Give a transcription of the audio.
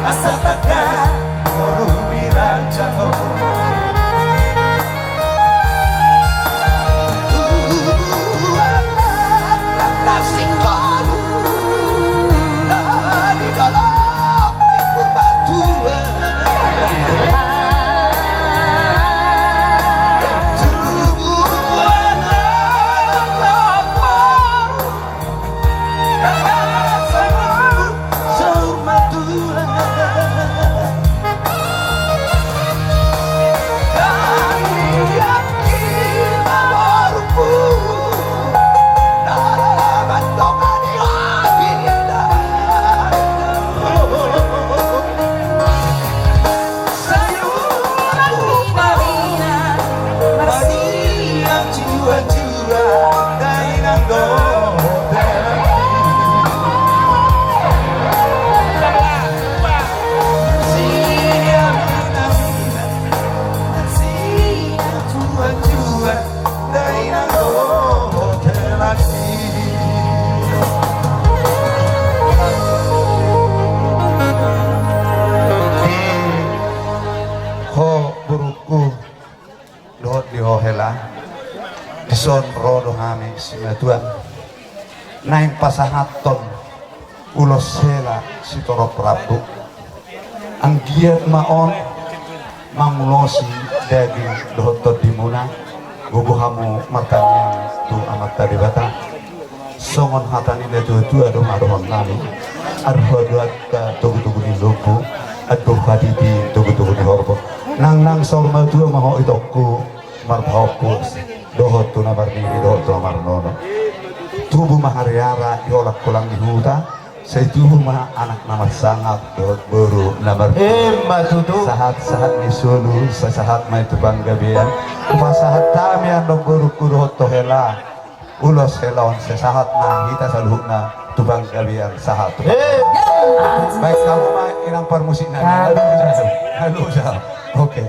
asa taka orang jauh. Sing baru dari dalam tipu batuan. Son rodo hami simetuan naing pasahaton ulos hela sitoro prabu anggiat maon mangulosi daging dohoto dimuna guguhamu matanya tu amat tadi bata songon hatani le tu ado marohon nami arhoduat tugu-tugu di lupu aduh hadidi tugu-tugu di horbo nang sorma tu maho itokku marhopus dohot tu nabar diri dohot tu nabar nono tubuh mahariara yolak pulang di huta saya tubuh mah anak nama sangat dohot baru nabar matutu sahat-sahat disulu sahat mai tu bangga bian sahat tamian dong baru dohot tohela ulos helon sesahat na kita saluhna tu bangga bian sahat baik kamu mah inang permusik na halu oke